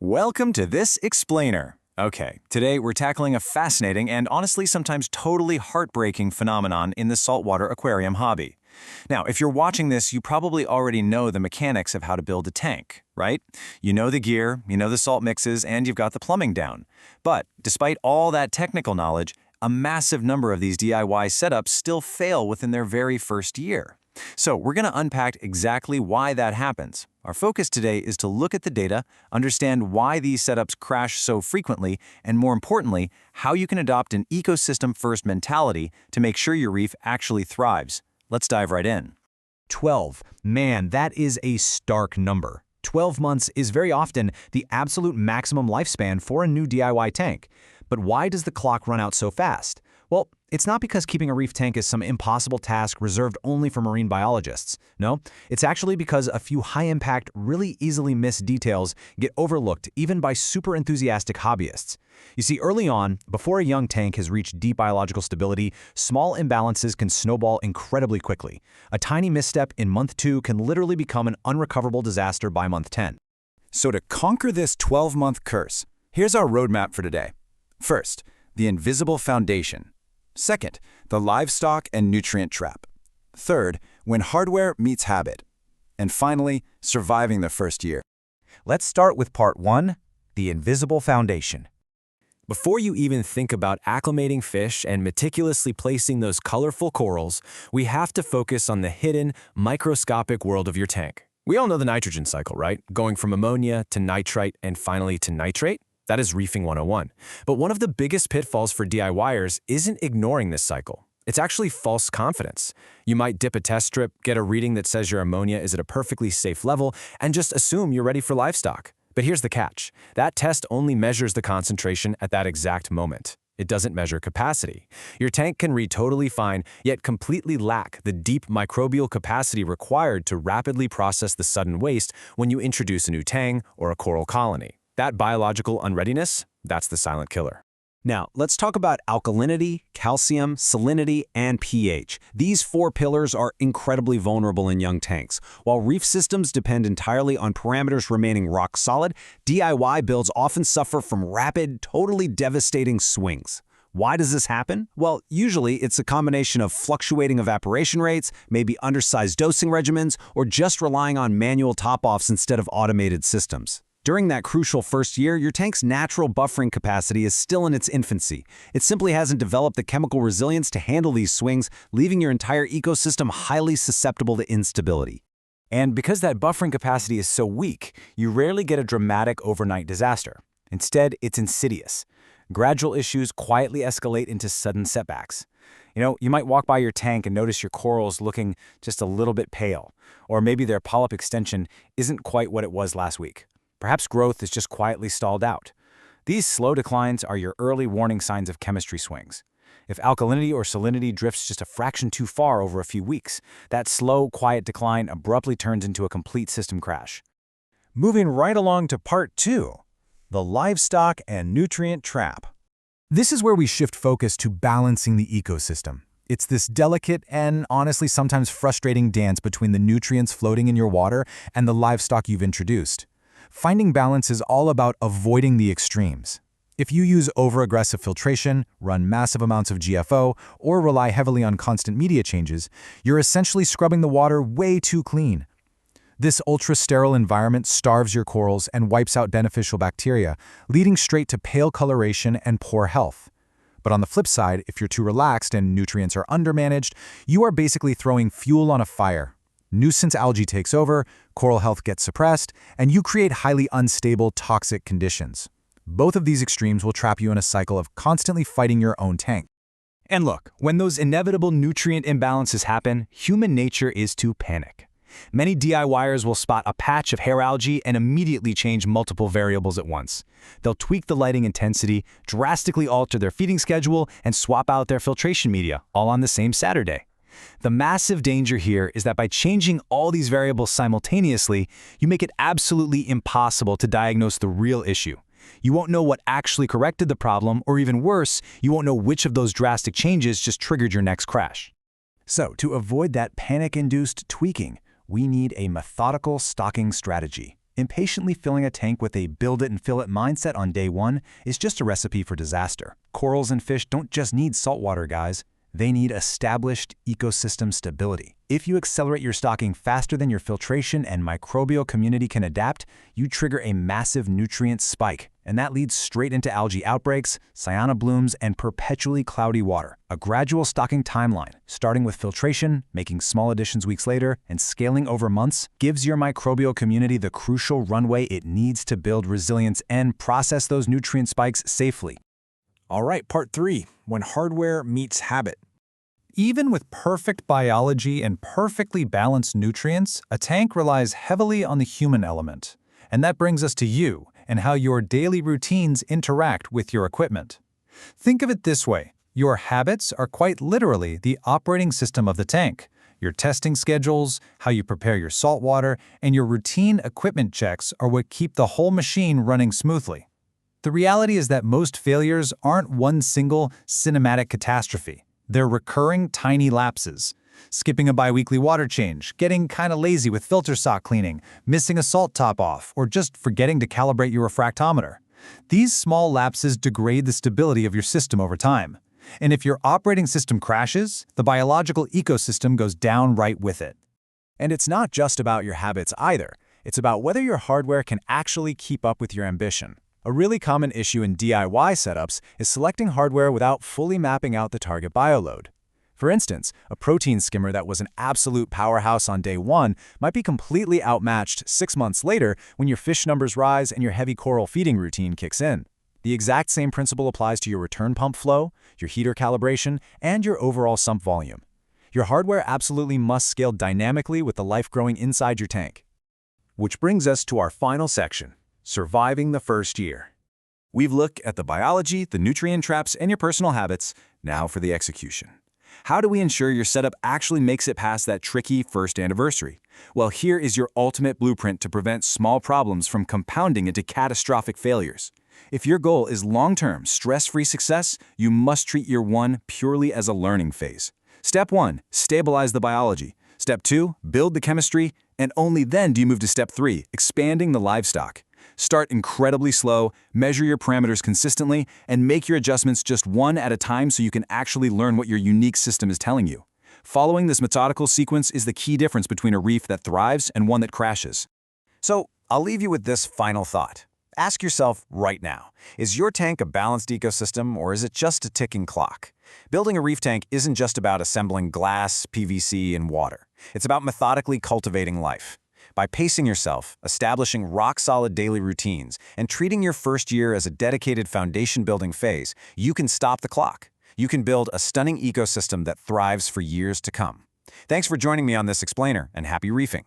Welcome to this explainer. Okay, today we're tackling a fascinating and honestly sometimes totally heartbreaking phenomenon in the saltwater aquarium hobby. Now, if you're watching this, you probably already know the mechanics of how to build a tank, right? You know the gear, you know the salt mixes, and you've got the plumbing down. But despite all that technical knowledge, a massive number of these DIY setups still fail within their very first year. So we're going to unpack exactly why that happens. Our focus today is to look at the data, understand why these setups crash so frequently, and more importantly, how you can adopt an ecosystem-first mentality to make sure your reef actually thrives. Let's dive right in. 12. Man, that is a stark number. 12 months is very often the absolute maximum lifespan for a new DIY tank. But why does the clock run out so fast? Well, it's not because keeping a reef tank is some impossible task reserved only for marine biologists. No, it's actually because a few high-impact, really easily missed details get overlooked even by super enthusiastic hobbyists. You see, early on, before a young tank has reached deep biological stability, small imbalances can snowball incredibly quickly. A tiny misstep in month 2 can literally become an unrecoverable disaster by month 10. So to conquer this 12-month curse, here's our roadmap for today. First, the invisible foundation. Second, the livestock and nutrient trap. Third, when hardware meets habit. And finally, surviving the first year. Let's start with part 1, the invisible foundation. Before you even think about acclimating fish and meticulously placing those colorful corals, we have to focus on the hidden, microscopic world of your tank. We all know the nitrogen cycle, right? Going from ammonia to nitrite and finally to nitrate. That is reefing 101. But one of the biggest pitfalls for DIYers isn't ignoring this cycle. It's actually false confidence. You might dip a test strip, get a reading that says your ammonia is at a perfectly safe level, and just assume you're ready for livestock. But here's the catch. That test only measures the concentration at that exact moment. It doesn't measure capacity. Your tank can read totally fine, yet completely lack the deep microbial capacity required to rapidly process the sudden waste when you introduce a new tang or a coral colony. That biological unreadiness, that's the silent killer. Now, let's talk about alkalinity, calcium, salinity, and pH. These 4 pillars are incredibly vulnerable in young tanks. While reef systems depend entirely on parameters remaining rock solid, DIY builds often suffer from rapid, totally devastating swings. Why does this happen? Well, usually it's a combination of fluctuating evaporation rates, maybe undersized dosing regimens, or just relying on manual top-offs instead of automated systems. During that crucial first year, your tank's natural buffering capacity is still in its infancy. It simply hasn't developed the chemical resilience to handle these swings, leaving your entire ecosystem highly susceptible to instability. And because that buffering capacity is so weak, you rarely get a dramatic overnight disaster. Instead, it's insidious. Gradual issues quietly escalate into sudden setbacks. You might walk by your tank and notice your corals looking just a little bit pale, or maybe their polyp extension isn't quite what it was last week. Perhaps growth is just quietly stalled out. These slow declines are your early warning signs of chemistry swings. If alkalinity or salinity drifts just a fraction too far over a few weeks, that slow, quiet decline abruptly turns into a complete system crash. Moving right along to part 2, the livestock and nutrient trap. This is where we shift focus to balancing the ecosystem. It's this delicate and honestly sometimes frustrating dance between the nutrients floating in your water and the livestock you've introduced. Finding balance is all about avoiding the extremes. If you use over-aggressive filtration, run massive amounts of GFO, or rely heavily on constant media changes, you're essentially scrubbing the water way too clean. This ultra-sterile environment starves your corals and wipes out beneficial bacteria, leading straight to pale coloration and poor health. But on the flip side, if you're too relaxed and nutrients are undermanaged, you are basically throwing fuel on a fire. Nuisance algae takes over, coral health gets suppressed, and you create highly unstable, toxic conditions. Both of these extremes will trap you in a cycle of constantly fighting your own tank. And look, when those inevitable nutrient imbalances happen, human nature is to panic. Many DIYers will spot a patch of hair algae and immediately change multiple variables at once. They'll tweak the lighting intensity, drastically alter their feeding schedule, and swap out their filtration media, all on the same Saturday. The massive danger here is that by changing all these variables simultaneously, you make it absolutely impossible to diagnose the real issue. You won't know what actually corrected the problem, or even worse, you won't know which of those drastic changes just triggered your next crash. So, to avoid that panic-induced tweaking, we need a methodical stocking strategy. Impatiently filling a tank with a build-it-and-fill-it mindset on day one is just a recipe for disaster. Corals and fish don't just need saltwater, guys. They need established ecosystem stability. If you accelerate your stocking faster than your filtration and microbial community can adapt, you trigger a massive nutrient spike, and that leads straight into algae outbreaks, cyana blooms, and perpetually cloudy water. A gradual stocking timeline, starting with filtration, making small additions weeks later, and scaling over months, gives your microbial community the crucial runway it needs to build resilience and process those nutrient spikes safely. All right, part 3, when hardware meets habit. Even with perfect biology and perfectly balanced nutrients, a tank relies heavily on the human element. And that brings us to you and how your daily routines interact with your equipment. Think of it this way. Your habits are quite literally the operating system of the tank. Your testing schedules, how you prepare your salt water, and your routine equipment checks are what keep the whole machine running smoothly. The reality is that most failures aren't one single cinematic catastrophe. They're recurring tiny lapses. Skipping a biweekly water change, getting kinda lazy with filter sock cleaning, missing a salt top off, or just forgetting to calibrate your refractometer. These small lapses degrade the stability of your system over time. And if your operating system crashes, the biological ecosystem goes down right with it. And it's not just about your habits either. It's about whether your hardware can actually keep up with your ambition. A really common issue in DIY setups is selecting hardware without fully mapping out the target bioload. For instance, a protein skimmer that was an absolute powerhouse on day one might be completely outmatched 6 months later when your fish numbers rise and your heavy coral feeding routine kicks in. The exact same principle applies to your return pump flow, your heater calibration, and your overall sump volume. Your hardware absolutely must scale dynamically with the life growing inside your tank. Which brings us to our final section. Surviving the first year. We've looked at the biology, the nutrient traps, and your personal habits. Now for the execution. How do we ensure your setup actually makes it past that tricky first anniversary? Well, here is your ultimate blueprint to prevent small problems from compounding into catastrophic failures. If your goal is long-term, stress-free success, you must treat year 1 purely as a learning phase. Step 1, stabilize the biology. Step 2, build the chemistry, and only then do you move to Step 3, expanding the livestock. Start incredibly slow, measure your parameters consistently, and make your adjustments just one at a time so you can actually learn what your unique system is telling you. Following this methodical sequence is the key difference between a reef that thrives and one that crashes. So, I'll leave you with this final thought. Ask yourself right now, is your tank a balanced ecosystem or is it just a ticking clock? Building a reef tank isn't just about assembling glass, PVC, and water. It's about methodically cultivating life. By pacing yourself, establishing rock-solid daily routines, and treating your first year as a dedicated foundation-building phase, you can stop the clock. You can build a stunning ecosystem that thrives for years to come. Thanks for joining me on this explainer, and happy reefing!